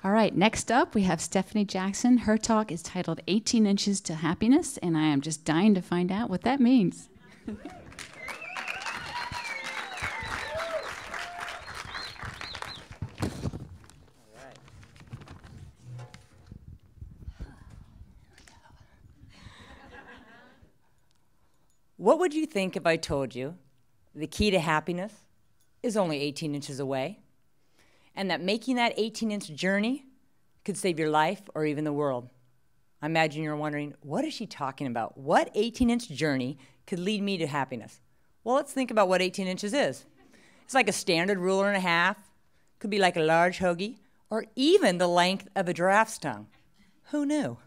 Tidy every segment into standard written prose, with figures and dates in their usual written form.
All right, next up we have Stephani Jackson. Her talk is titled 18 Inches to Happiness, and I am just dying to find out what that means. What would you think if I told you the key to happiness is only 18 inches away, and that making that 18-inch journey could save your life or even the world? I imagine you're wondering, what is she talking about? What 18-inch journey could lead me to happiness? Well, let's think about what 18 inches is. It's like a standard ruler and a half, could be like a large hoagie, or even the length of a giraffe's tongue. Who knew?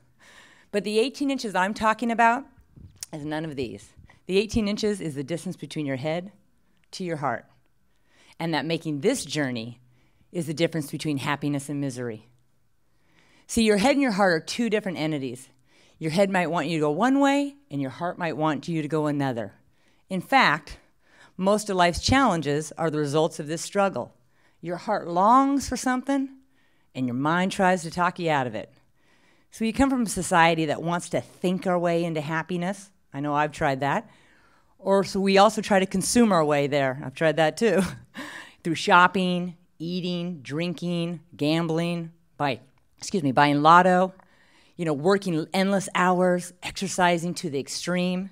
But the 18 inches I'm talking about is none of these. The 18 inches is the distance between your head to your heart. And that making this journey is the difference between happiness and misery. See, your head and your heart are two different entities. Your head might want you to go one way, and your heart might want you to go another. In fact, most of life's challenges are the results of this struggle. Your heart longs for something, and your mind tries to talk you out of it. So you come from a society that wants to think our way into happiness. I know I've tried that. Or so we also try to consume our way there. I've tried that too. Through shopping, eating, drinking, gambling, buying lotto, working endless hours, exercising to the extreme.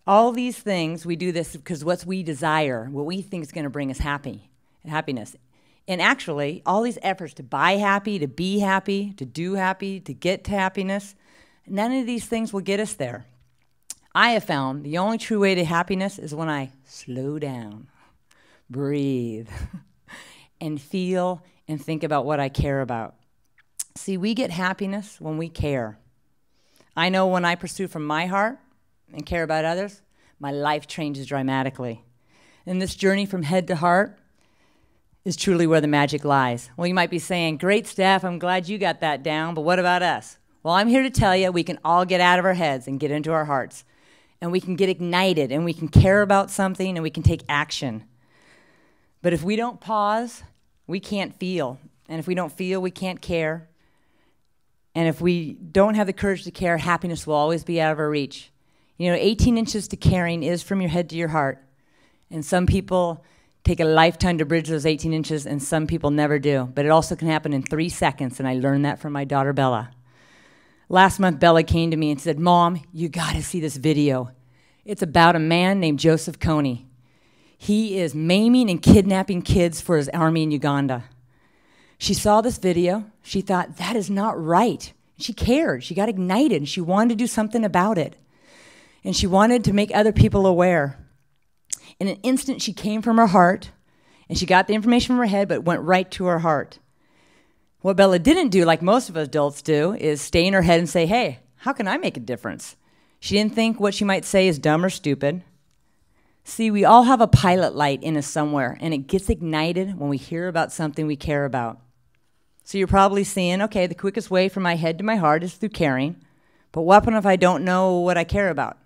All these things, we do this because what we desire, what we think is going to bring us happiness. And actually, all these efforts to buy happy, to be happy, to do happy, to get to happiness, none of these things will get us there. I have found the only true way to happiness is when I slow down, breathe, and feel and think about what I care about. See, we get happiness when we care. I know when I pursue from my heart and care about others, my life changes dramatically. And this journey from head to heart is truly where the magic lies. Well, you might be saying, great, Steph, I'm glad you got that down, but what about us? Well, I'm here to tell you we can all get out of our heads and get into our hearts. And we can get ignited, and we can care about something, and we can take action. But if we don't pause, we can't feel. And if we don't feel, we can't care. And if we don't have the courage to care, happiness will always be out of our reach. 18 inches to caring is from your head to your heart. And some people take a lifetime to bridge those 18 inches, and some people never do. But it also can happen in 3 seconds, and I learned that from my daughter, Bella. Last month, Bella came to me and said, Mom, you got to see this video. It's about a man named Joseph Kony. He is maiming and kidnapping kids for his army in Uganda. She saw this video. She thought, that is not right. She cared. She got ignited, and she wanted to do something about it. And she wanted to make other people aware. In an instant, she came from her heart, and she got the information from her head, but went right to her heart. What Bella didn't do, like most of us adults do, is stay in her head and say, hey, how can I make a difference? She didn't think what she might say is dumb or stupid. See, we all have a pilot light in us somewhere, and it gets ignited when we hear about something we care about. So you're probably seeing, okay, the quickest way from my head to my heart is through caring, but what if I don't know what I care about?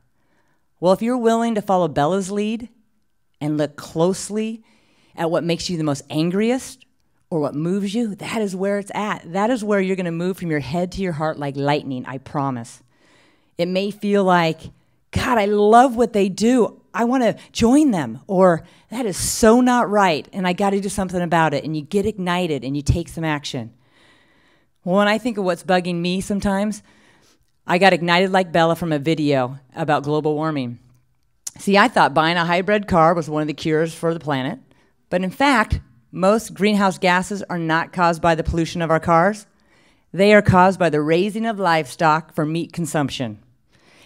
Well, if you're willing to follow Bella's lead and look closely at what makes you the most angriest, or what moves you, that is where it's at. That is where you're going to move from your head to your heart like lightning, I promise. It may feel like, God, I love what they do. I want to join them. Or, that is so not right, and I got to do something about it. And you get ignited, and you take some action. Well, when I think of what's bugging me sometimes, I got ignited like Bella from a video about global warming. See, I thought buying a hybrid car was one of the cures for the planet. But in fact, most greenhouse gases are not caused by the pollution of our cars. They are caused by the raising of livestock for meat consumption.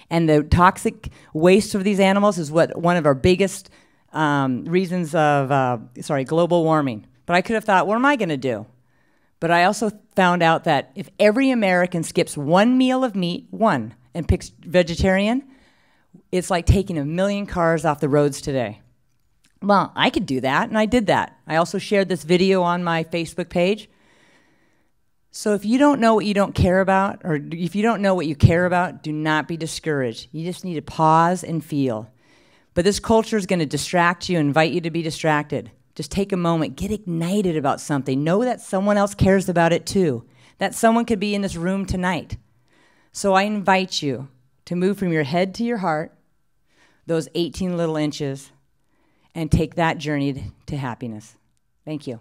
And the toxic waste of these animals is one of our biggest reasons of global warming. But I could have thought, what am I going to do? But I also found out that if every American skips one meal of meat, and picks vegetarian, it's like taking 1 million cars off the roads today. Well, I could do that, and I did that. I also shared this video on my Facebook page. So if you don't know what you don't care about, or if you don't know what you care about, do not be discouraged. You just need to pause and feel. But this culture is going to distract you, invite you to be distracted. Just take a moment, get ignited about something. Know that someone else cares about it too. That someone could be in this room tonight. So I invite you to move from your head to your heart, those 18 little inches, and take that journey to happiness. Thank you.